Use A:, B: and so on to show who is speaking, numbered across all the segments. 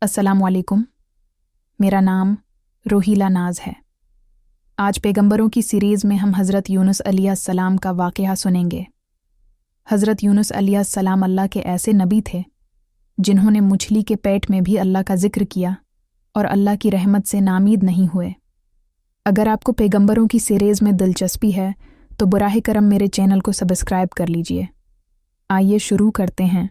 A: अस्सलामुअलैकुम। मेरा नाम रोहीला नाज है। आज पैगंबरों की सीरीज़ में हम हज़रत यूनुस अलैहिस्सलाम का वाक़या सुनेंगे। हज़रत यूनुस अलैहिस्सलाम अल्लाह के ऐसे नबी थे जिन्होंने मछली के पेट में भी अल्लाह का जिक्र किया और अल्लाह की रहमत से नामीद नहीं हुए। अगर आपको पैगंबरों की सीरीज़ में दिलचस्पी है तो बराह करम मेरे चैनल को सब्सक्राइब कर लीजिए। आइए शुरू करते हैं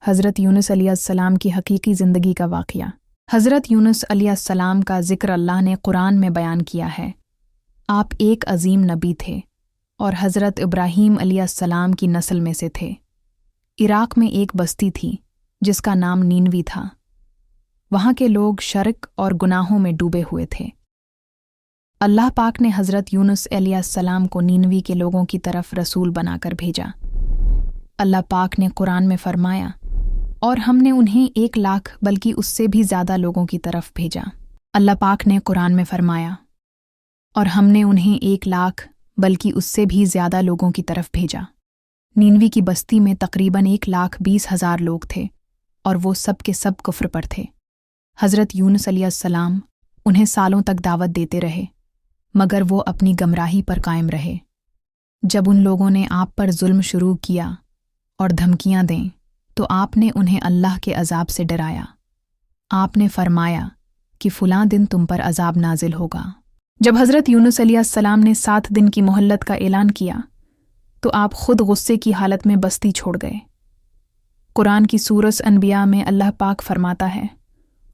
A: हज़रत यूनुस अलैहिस्सलाम की हकीकी ज़िंदगी का वाक़या। हज़रत यूनुस अलैहिस्सलाम का ज़िक्र अल्लाह ने कुरान में बयान किया है। आप एक अजीम नबी थे और हज़रत इब्राहीम अलैहिस्सलाम की नस्ल में से थे। इराक़ में एक बस्ती थी जिसका नाम नीनवी था। वहाँ के लोग शर्क और गुनाहों में डूबे हुए थे। अल्लाह पाक ने हज़रत यूनुस अलैहिस्सलाम को नीनवी के लोगों की तरफ रसूल बनाकर भेजा। अल्लाह पाक ने कुरान में फरमाया, और हमने उन्हें 1 लाख बल्कि उससे भी ज़्यादा लोगों की तरफ भेजा। अल्लाह पाक ने कुरान में फरमाया, और हमने उन्हें 1 लाख बल्कि उससे भी ज़्यादा लोगों की तरफ भेजा। नीनवी की बस्ती में तकरीबन 1,20,000 लोग थे और वो सब के सब कुफ्र पर थे। हज़रत यूनुस अलैहिस्सलाम उन्हें सालों तक दावत देते रहे मगर वो अपनी गमराही पर कायम रहे। जब उन लोगों ने आप पर जुल्म शुरू किया और धमकियां दें तो आपने उन्हें अल्लाह के अजाब से डराया। आपने फरमाया कि फ़लाँ दिन तुम पर अजाब नाजिल होगा। जब हज़रत यूनुस अलैहिस्सलाम ने 7 दिन की मोहल्लत का ऐलान किया तो आप खुद गुस्से की हालत में बस्ती छोड़ गए। कुरान की सूरत अनबिया में अल्लाह पाक फरमाता है,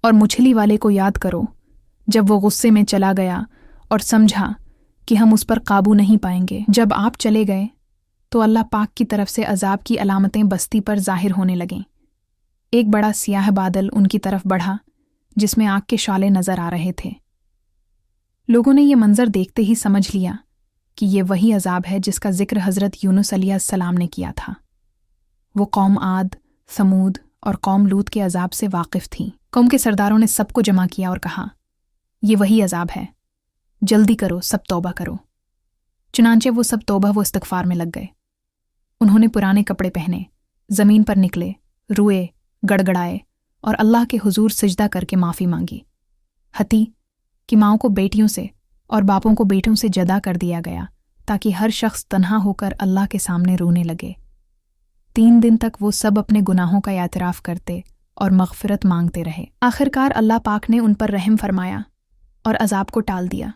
A: और मछली वाले को याद करो जब वो गुस्से में चला गया और समझा कि हम उस पर काबू नहीं पाएंगे। जब आप चले गए तो अल्लाह पाक की तरफ से अजाब की अलामतें बस्ती पर ज़ाहिर होने लगीं। एक बड़ा सियाह बादल उनकी तरफ बढ़ा जिसमें आग के शाले नज़र आ रहे थे। लोगों ने ये मंजर देखते ही समझ लिया कि ये वही अजाब है जिसका जिक्र हज़रत यूनुस अलैहिस्सलाम ने किया था। वो कौम आद, समूद और कौम लूत के अजाब से वाकिफ़ थी। कौम के सरदारों ने सबको जमा किया और कहा, ये वही अजाब है, जल्दी करो, सब तौबा करो। चुनांचे वो सब तौबा व इस्तिग़फ़ार में लग गए। उन्होंने पुराने कपड़े पहने, ज़मीन पर निकले, रोए, गड़गड़ाए और अल्लाह के हुजूर सिजदा करके माफ़ी मांगी। हती कि माँओं को बेटियों से और बापों को बेटों से जदा कर दिया गया ताकि हर शख्स तन्हा होकर अल्लाह के सामने रोने लगे। 3 दिन तक वो सब अपने गुनाहों का एतराफ़ करते और मग़फ़िरत मांगते रहे। आखिरकार अल्लाह पाक ने उन पर रहम फरमाया और अजाब को टाल दिया।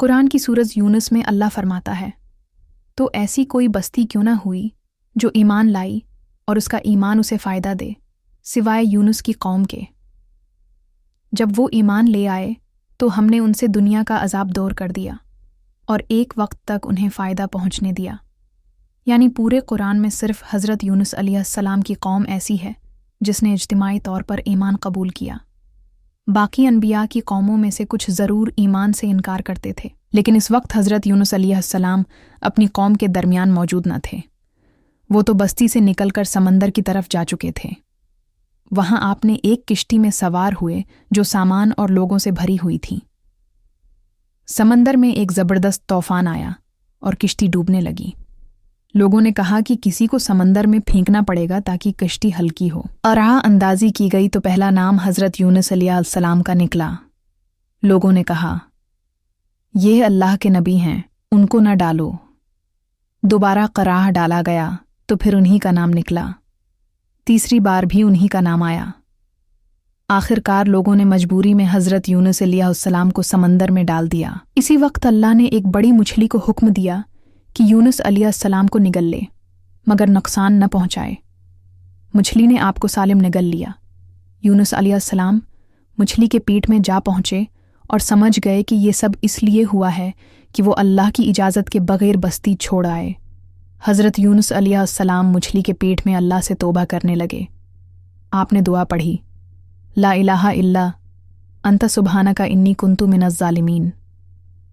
A: कुरान की सूरत यूनुस में अल्लाह फरमाता है, तो ऐसी कोई बस्ती क्यों ना हुई जो ईमान लाई और उसका ईमान उसे फ़ायदा दे, सिवाय यूनुस की कौम के। जब वो ईमान ले आए तो हमने उनसे दुनिया का अजाब दूर कर दिया और एक वक्त तक उन्हें फ़ायदा पहुँचने दिया। यानी पूरे कुरान में सिर्फ हज़रत यूनुस अलैहिस्सलाम की कौम ऐसी है जिसने इज्तिमाई तौर पर ईमान कबूल किया। बाकी अनबिया की कौमों में से कुछ ज़रूर ईमान से इनकार करते थे, लेकिन इस वक्त हज़रत यूनुस अलैहिस्सलाम अपनी कौम के दरमियान मौजूद न थे। वो तो बस्ती से निकलकर समंदर की तरफ जा चुके थे। वहाँ आपने एक किश्ती में सवार हुए जो सामान और लोगों से भरी हुई थी। समंदर में एक ज़बरदस्त तूफ़ान आया और किश्ती डूबने लगी। लोगों ने कहा कि किसी को समंदर में फेंकना पड़ेगा ताकि किश्ती हल्की हो। राह अंदाज़ी की गई तो पहला नाम हज़रत यूनुस अलैहिस्सलाम का निकला। लोगों ने कहा, ये अल्लाह के नबी हैं, उनको न डालो। दोबारा कराह डाला गया तो फिर उन्हीं का नाम निकला। तीसरी बार भी उन्हीं का नाम आया। आखिरकार लोगों ने मजबूरी में हज़रत यूनुस अलैहिस्सलाम को समंदर में डाल दिया। इसी वक्त अल्लाह ने एक बड़ी मछली को हुक्म दिया कि यूनुस अलैहिस्सलाम को निगल ले, मगर नुकसान न पहुँचाए। मछली ने आपको सालिम निगल लिया। यूनुस अलैहिस्सलाम मछली के पेट में जा पहुँचे और समझ गए कि ये सब इसलिए हुआ है कि वो अल्लाह की इजाज़त के बग़ैर बस्ती छोड़ आए। हज़रत यूनुस अलैहिस्सलाम मछली के पेट में अल्लाह से तौबा करने लगे। आपने दुआ पढ़ी, ला इलाहा इल्ला अंत सुब्हानका इन्नी कुन्तु मिनज़ ज़ालिमीन।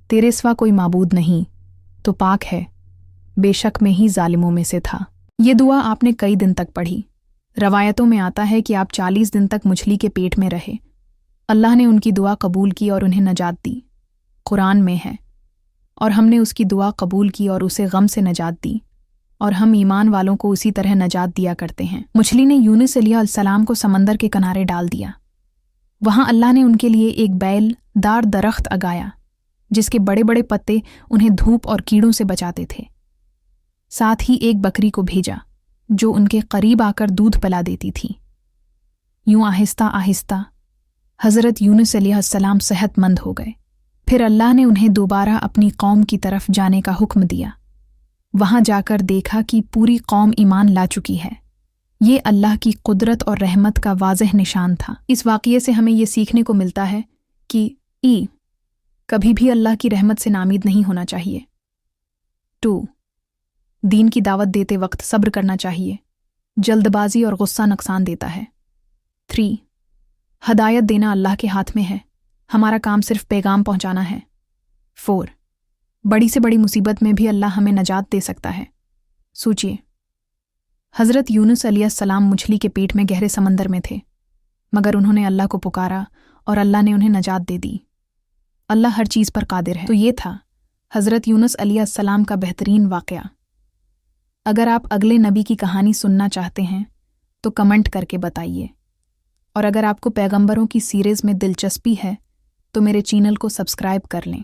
A: तेरे सिवा कोई माबूद नहीं, तो पाक है, बेशक मैं ही ज़ालिमों में से था। ये दुआ आपने कई दिन तक पढ़ी। रवायतों में आता है कि आप 40 दिन तक मछली के पेट में रहे। अल्लाह ने उनकी दुआ कबूल की और उन्हें नजात दी। कुरान में है, और हमने उसकी दुआ कबूल की और उसे गम से नजात दी, और हम ईमान वालों को उसी तरह नजात दिया करते हैं। मछली ने यूनुस अलैहिस्सलाम को समंदर के किनारे डाल दिया। वहाँ अल्लाह ने उनके लिए एक बैलदार दरख्त उगाया जिसके बड़े बड़े पत्ते उन्हें धूप और कीड़ों से बचाते थे। साथ ही एक बकरी को भेजा जो उनके करीब आकर दूध पिला देती थी। यूं आहिस्ता आहिस्ता हज़रत यूनुस अलैहिस्सलाम सेहतमंद हो गए। फिर अल्लाह ने उन्हें दोबारा अपनी कौम की तरफ जाने का हुक्म दिया। वहां जाकर देखा कि पूरी कौम ईमान ला चुकी है। ये अल्लाह की कुदरत और रहमत का वाज़ह निशान था। इस वाक़ये से हमें ये सीखने को मिलता है कि कभी भी अल्लाह की रहमत से नामीद नहीं होना चाहिए। 2. दीन की दावत देते वक्त सब्र करना चाहिए। जल्दबाजी और गुस्सा नुकसान देता है। 3. हदायत देना अल्लाह के हाथ में है, हमारा काम सिर्फ पैगाम पहुंचाना है। 4. बड़ी से बड़ी मुसीबत में भी अल्लाह हमें नजात दे सकता है। सोचिए, हज़रत यूनुस अलैहिस्सलाम मछली के पेट में गहरे समंदर में थे, मगर उन्होंने अल्लाह को पुकारा और अल्लाह ने उन्हें नजात दे दी। अल्लाह हर चीज़ पर कादिर है। तो ये था हज़रत यूनुस अलैहिस्सलाम का बेहतरीन वाक़या। अगर आप अगले नबी की कहानी सुनना चाहते हैं तो कमेंट करके बताइए, और अगर आपको पैगंबरों की सीरीज़ में दिलचस्पी है तो मेरे चैनल को सब्सक्राइब कर लें।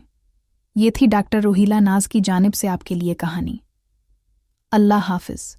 A: ये थी डॉक्टर रोहिला नाज की जानिब से आपके लिए कहानी। अल्लाह हाफ़िज़।